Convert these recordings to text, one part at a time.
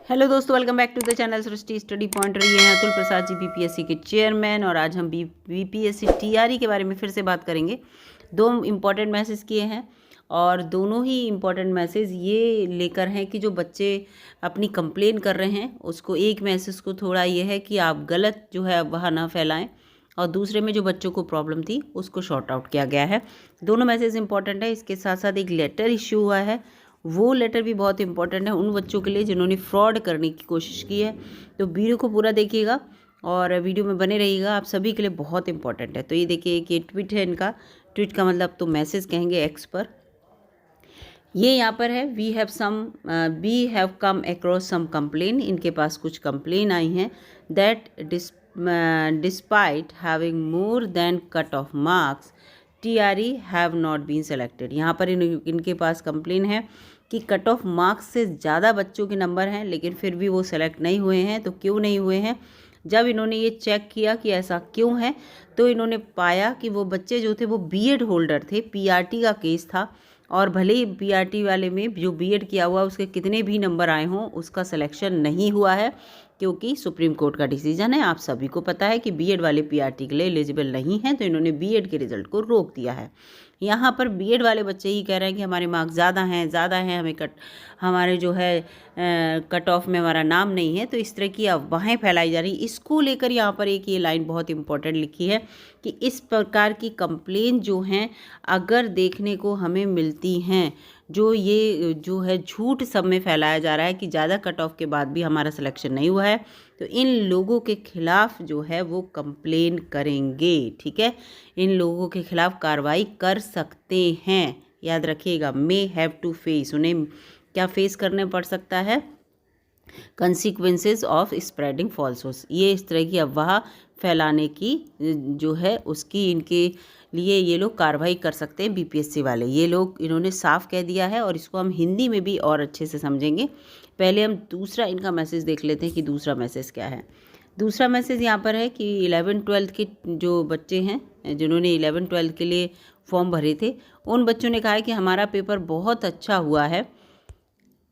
Hello दोस्तों, welcome back to the channel Srishti study point. रही है अतुल प्रसाद जी बीपीएससी के चेयरमैन, और आज हम बीपीएससी टीआरई के बारे में फिर से बात करेंगे। दो इम्पॉर्टेंट मैसेज किए हैं और दोनों ही इम्पॉर्टेंट मैसेज ये लेकर हैं कि जो बच्चे अपनी कंप्लेन कर रहे हैं उसको, एक मैसेज को थोड़ा ये है कि आप गलत जो है वह ना फैलाएं, और दूसरे में जो बच्चों को प्रॉब्लम थी उसको शॉर्ट आउट किया गया है। दोनों मैसेज इंपॉर्टेंट है। इसके साथ साथ एक लेटर इश्यू हुआ है, वो लेटर भी बहुत इंपॉर्टेंट है उन बच्चों के लिए जिन्होंने फ्रॉड करने की कोशिश की है। तो वीडियो को पूरा देखिएगा और वीडियो में बने रहिएगा, आप सभी के लिए बहुत इंपॉर्टेंट है। तो ये देखिए कि ट्वीट है इनका, ट्वीट का मतलब तो मैसेज कहेंगे एक्स पर। ये यहाँ पर है, we have come across some complain. इनके पास कुछ कंप्लेन आई हैं that despite having more than cut off marks TRE have not been selected. यहाँ पर इनके पास कंप्लेन है कि कट ऑफ मार्क्स से ज़्यादा बच्चों के नंबर हैं लेकिन फिर भी वो सेलेक्ट नहीं हुए हैं। तो क्यों नहीं हुए हैं? जब इन्होंने ये चेक किया कि ऐसा क्यों है, तो इन्होंने पाया कि वो बच्चे जो थे वो बीएड होल्डर थे, पीआरटी का केस था, और भले ही पीआरटी वाले में जो बीएड किया हुआ उसके कितने भी नंबर आए हों उसका सिलेक्शन नहीं हुआ है, क्योंकि सुप्रीम कोर्ट का डिसीजन है। आप सभी को पता है कि बीएड वाले पीआरटी के लिए एलिजिबल नहीं हैं, तो इन्होंने बीएड के रिजल्ट को रोक दिया है। यहाँ पर बीएड वाले बच्चे ही कह रहे हैं कि हमारे मार्क्स ज़्यादा हैं, हमें हमारे जो है कट ऑफ में हमारा नाम नहीं है। तो इस तरह की अफवाहें फैलाई जा रही। इसको लेकर यहाँ पर एक ये लाइन बहुत इंपॉर्टेंट लिखी है कि इस प्रकार की कंप्लेन जो हैं अगर देखने को हमें मिलती हैं, जो ये जो है झूठ सब में फैलाया जा रहा है कि ज़्यादा कट ऑफ के बाद भी हमारा सिलेक्शन नहीं हुआ है, तो इन लोगों के खिलाफ जो है वो कंप्लेन करेंगे। ठीक है, इन लोगों के खिलाफ कार्रवाई कर सकते हैं। याद रखिएगा, मे हैव टू फेस, उन्हें क्या फेस करने पड़ सकता है? Consequences of spreading falsehoods. ये इस तरह की अफवाह फैलाने की जो है उसकी इनके लिए ये लोग कार्रवाई कर सकते हैं बीपीएससी वाले। ये लोग इन्होंने साफ कह दिया है और इसको हम हिंदी में भी और अच्छे से समझेंगे। पहले हम दूसरा इनका मैसेज देख लेते हैं कि दूसरा मैसेज क्या है। दूसरा मैसेज यहाँ पर है कि 11-12 के जो बच्चे हैं जिन्होंने 11-12 के लिए फॉर्म भरे थे, उन बच्चों ने कहा है कि हमारा पेपर बहुत अच्छा हुआ है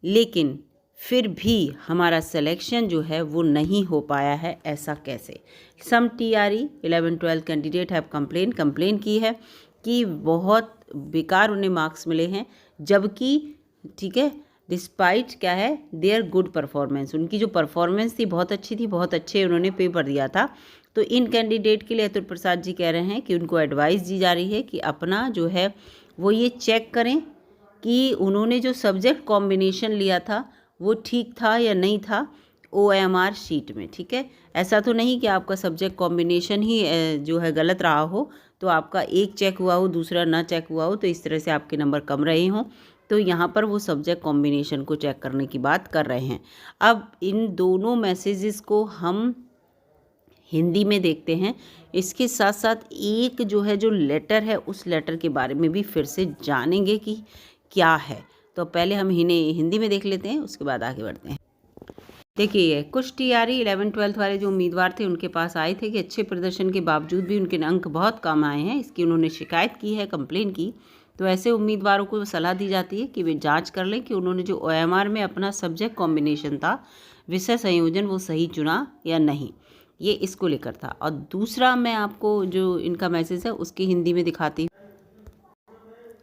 लेकिन फिर भी हमारा सिलेक्शन जो है वो नहीं हो पाया है। ऐसा कैसे? सम टीआरई 11-12 कैंडिडेट हैव कंप्लेन की है कि बहुत बेकार उन्हें मार्क्स मिले हैं, जबकि ठीक है डिस्पाइट क्या है देयर गुड परफॉर्मेंस, उनकी जो परफॉर्मेंस थी बहुत अच्छी थी, बहुत अच्छे उन्होंने पेपर दिया था। तो इन कैंडिडेट के लिए अतुल प्रसाद जी कह रहे हैं कि उनको एडवाइस दी जा रही है कि अपना जो है वो ये चेक करें कि उन्होंने जो सब्जेक्ट कॉम्बिनेशन लिया था वो ठीक था या नहीं था ओएमआर शीट में। ठीक है, ऐसा तो नहीं कि आपका सब्जेक्ट कॉम्बिनेशन ही जो है गलत रहा हो, तो आपका एक चेक हुआ हो दूसरा ना चेक हुआ हो, तो इस तरह से आपके नंबर कम रहे हों। तो यहाँ पर वो सब्जेक्ट कॉम्बिनेशन को चेक करने की बात कर रहे हैं। अब इन दोनों मैसेजेस को हम हिंदी में देखते हैं। इसके साथ साथ एक जो लेटर है उस लेटर के बारे में भी फिर से जानेंगे कि क्या है। तो पहले हम इन्हें हिंदी में देख लेते हैं, उसके बाद आगे बढ़ते हैं। देखिए, कुछ टीआरई 11-12 वाले जो उम्मीदवार थे उनके पास आए थे कि अच्छे प्रदर्शन के बावजूद भी उनके अंक बहुत कम आए हैं। इसकी उन्होंने शिकायत की है, कंप्लेन की। तो ऐसे उम्मीदवारों को सलाह दी जाती है कि वे जांच कर लें कि उन्होंने जो ओएमआर में अपना सब्जेक्ट कॉम्बिनेशन था, विषय संयोजन, वो सही चुना या नहीं। ये इसको लेकर था। और दूसरा मैं आपको जो इनका मैसेज है उसकी हिंदी में दिखाती हूँ।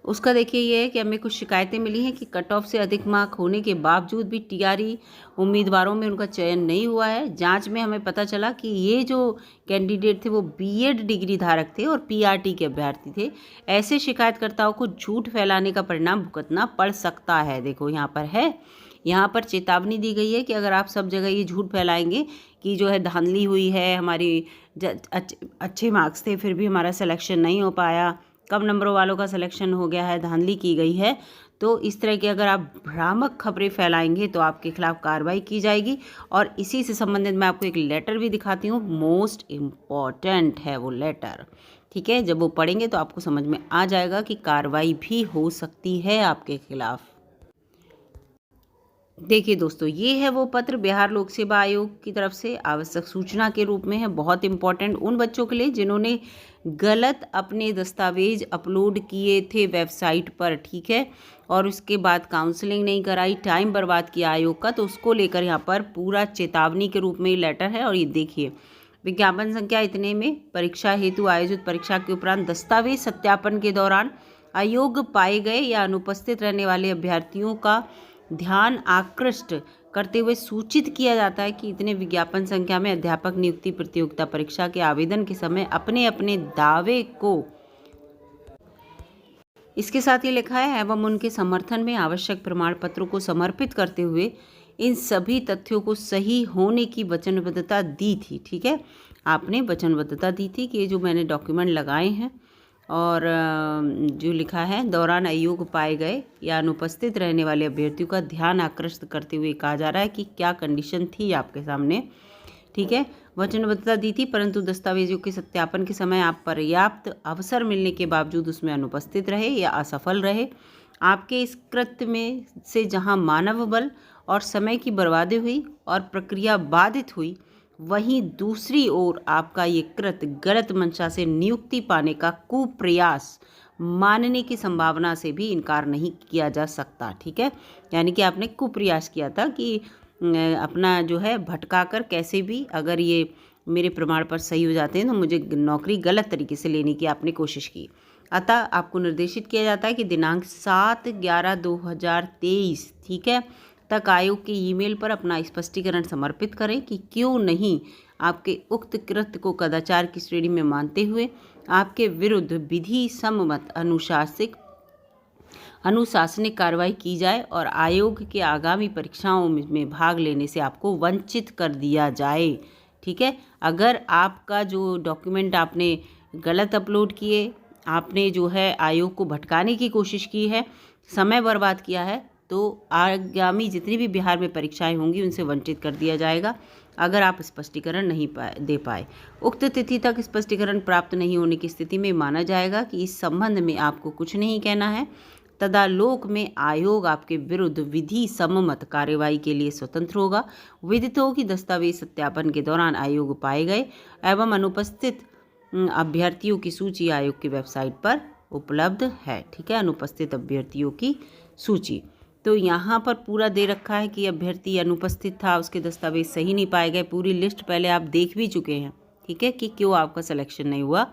उसका देखिए ये है कि हमें कुछ शिकायतें मिली हैं कि कट ऑफ से अधिक मार्क होने के बावजूद भी टीआरई उम्मीदवारों में उनका चयन नहीं हुआ है। जांच में हमें पता चला कि ये जो कैंडिडेट थे वो बीएड डिग्री धारक थे और पीआरटी के अभ्यर्थी थे। ऐसे शिकायतकर्ताओं को झूठ फैलाने का परिणाम भुगतना पड़ सकता है। देखो यहाँ पर है, यहाँ पर चेतावनी दी गई है कि अगर आप सब जगह ये झूठ फैलाएंगे कि जो है धांधली हुई है, हमारी अच्छे मार्क्स थे फिर भी हमारा सिलेक्शन नहीं हो पाया, कम नंबरों वालों का सिलेक्शन हो गया है, धांधली की गई है, तो इस तरह की अगर आप भ्रामक खबरें फैलाएंगे तो आपके खिलाफ कार्रवाई की जाएगी। और इसी से संबंधित मैं आपको एक लेटर भी दिखाती हूँ, मोस्ट इम्पॉर्टेंट है वो लेटर। ठीक है, जब वो पढ़ेंगे तो आपको समझ में आ जाएगा कि कार्रवाई भी हो सकती है आपके खिलाफ। देखिए दोस्तों, ये है वो पत्र बिहार लोक सेवा आयोग की तरफ से आवश्यक सूचना के रूप में है। बहुत इम्पोर्टेंट उन बच्चों के लिए जिन्होंने गलत अपने दस्तावेज अपलोड किए थे वेबसाइट पर, ठीक है, और उसके बाद काउंसलिंग नहीं कराई, टाइम बर्बाद किया आयोग का, तो उसको लेकर यहाँ पर पूरा चेतावनी के रूप में ये लेटर है। और ये देखिए, विज्ञापन संख्या इतने में परीक्षा हेतु आयोजित परीक्षा के उपरांत दस्तावेज सत्यापन के दौरान अयोग्य पाए गए या अनुपस्थित रहने वाले अभ्यर्थियों का ध्यान आकृष्ट करते हुए सूचित किया जाता है कि इतने विज्ञापन संख्या में अध्यापक नियुक्ति प्रतियोगिता परीक्षा के आवेदन के समय अपने अपने दावे को, इसके साथ ही लिखा है, एवं उनके समर्थन में आवश्यक प्रमाण पत्रों को समर्पित करते हुए इन सभी तथ्यों को सही होने की वचनबद्धता दी थी। ठीक है, आपने वचनबद्धता दी थी कि ये जो मैंने डॉक्यूमेंट लगाए हैं और जो लिखा है, दौरान अयोग्य पाए गए या अनुपस्थित रहने वाले अभ्यर्थियों का ध्यान आकृष्ट करते हुए कहा जा रहा है कि क्या कंडीशन थी आपके सामने। ठीक है, वचनबद्धता दी थी, परंतु दस्तावेजों के सत्यापन के समय आप पर्याप्त अवसर मिलने के बावजूद उसमें अनुपस्थित रहे या असफल रहे। आपके इस कृत्य में से जहां मानव बल और समय की बर्बादी हुई और प्रक्रिया बाधित हुई, वहीं दूसरी ओर आपका ये कृत्य गलत मंशा से नियुक्ति पाने का कुप्रयास मानने की संभावना से भी इनकार नहीं किया जा सकता। ठीक है, यानी कि आपने कुप्रयास किया था कि अपना जो है भटका कर कैसे भी, अगर ये मेरे प्रमाण पत्र सही हो जाते हैं तो मुझे नौकरी गलत तरीके से लेने की आपने कोशिश की। अतः आपको निर्देशित किया जाता है कि दिनांक 7/11/2023, ठीक है, तक आयोग के ईमेल पर अपना स्पष्टीकरण समर्पित करें कि क्यों नहीं आपके उक्त कृत्य को कदाचार की श्रेणी में मानते हुए आपके विरुद्ध विधि सम्मत अनुशासनिक कार्रवाई की जाए और आयोग के आगामी परीक्षाओं में भाग लेने से आपको वंचित कर दिया जाए। ठीक है, अगर आपका जो डॉक्यूमेंट आपने गलत अपलोड किए, आपने जो है आयोग को भटकाने की कोशिश की है, समय बर्बाद किया है, तो आगामी जितनी भी बिहार में परीक्षाएं होंगी उनसे वंचित कर दिया जाएगा अगर आप स्पष्टीकरण नहीं दे पाए। उक्त तिथि तक स्पष्टीकरण प्राप्त नहीं होने की स्थिति में माना जाएगा कि इस संबंध में आपको कुछ नहीं कहना है। तदालोक में आयोग आपके विरुद्ध विधि सम्मत कार्यवाही के लिए स्वतंत्र होगा। विदित हो कि दस्तावेज सत्यापन के दौरान अयोग्य पाए गए एवं अनुपस्थित अभ्यर्थियों की सूची आयोग की वेबसाइट पर उपलब्ध है। ठीक है, अनुपस्थित अभ्यर्थियों की सूची, तो यहाँ पर पूरा दे रखा है कि अभ्यर्थी अनुपस्थित था, उसके दस्तावेज सही नहीं पाए गए, पूरी लिस्ट पहले आप देख भी चुके हैं। ठीक है, कि क्यों आपका सिलेक्शन नहीं हुआ।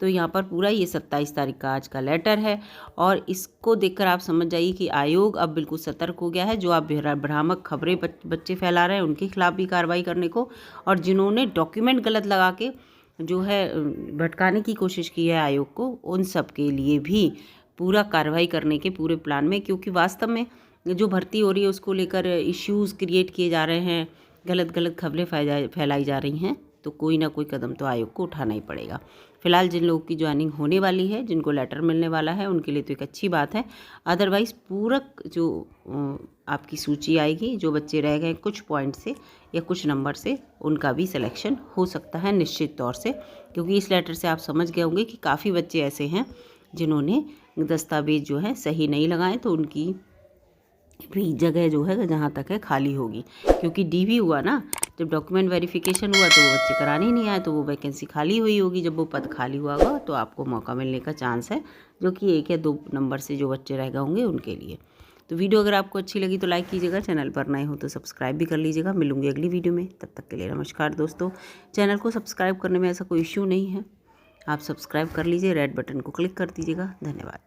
तो यहाँ पर पूरा ये 27 तारीख का आज का लेटर है और इसको देखकर आप समझ जाइए कि आयोग अब बिल्कुल सतर्क हो गया है। जो आप भ्रामक खबरें बच्चे फैला रहे हैं उनके खिलाफ भी कार्रवाई करने को, और जिन्होंने डॉक्यूमेंट गलत लगा के जो है भटकाने की कोशिश की है आयोग को, उन सब के लिए भी पूरा कार्रवाई करने के पूरे प्लान में, क्योंकि वास्तव में जो भर्ती हो रही है उसको लेकर इश्यूज़ क्रिएट किए जा रहे हैं, गलत गलत खबरें फैलाई जा रही हैं, तो कोई ना कोई कदम तो आयोग को उठाना ही पड़ेगा। फिलहाल जिन लोगों की ज्वाइनिंग होने वाली है, जिनको लेटर मिलने वाला है, उनके लिए तो एक अच्छी बात है। अदरवाइज़ पूरक जो आपकी सूची आएगी, जो बच्चे रह गए कुछ पॉइंट से या कुछ नंबर से, उनका भी सिलेक्शन हो सकता है निश्चित तौर से, क्योंकि इस लेटर से आप समझ गए होंगे कि काफ़ी बच्चे ऐसे हैं जिन्होंने दस्तावेज जो है सही नहीं लगाए, तो उनकी भी जगह जो है जहाँ तक है खाली होगी, क्योंकि डीवी हुआ ना, जब डॉक्यूमेंट वेरिफिकेशन हुआ तो वो बच्चे कराने ही नहीं आए, तो वो वैकेंसी खाली हुई होगी। जब वो पद खाली हुआ होगा तो आपको मौका मिलने का चांस है, जो कि 1 या 2 नंबर से जो बच्चे रह गए होंगे उनके लिए। तो वीडियो अगर आपको अच्छी लगी तो लाइक कीजिएगा, चैनल पर नए हो तो सब्सक्राइब भी कर लीजिएगा। मिलूंगी अगली वीडियो में, तब तक के लिए नमस्कार दोस्तों। चैनल को सब्सक्राइब करने में ऐसा कोई इश्यू नहीं है, आप सब्सक्राइब कर लीजिए, रेड बटन को क्लिक कर दीजिएगा। धन्यवाद।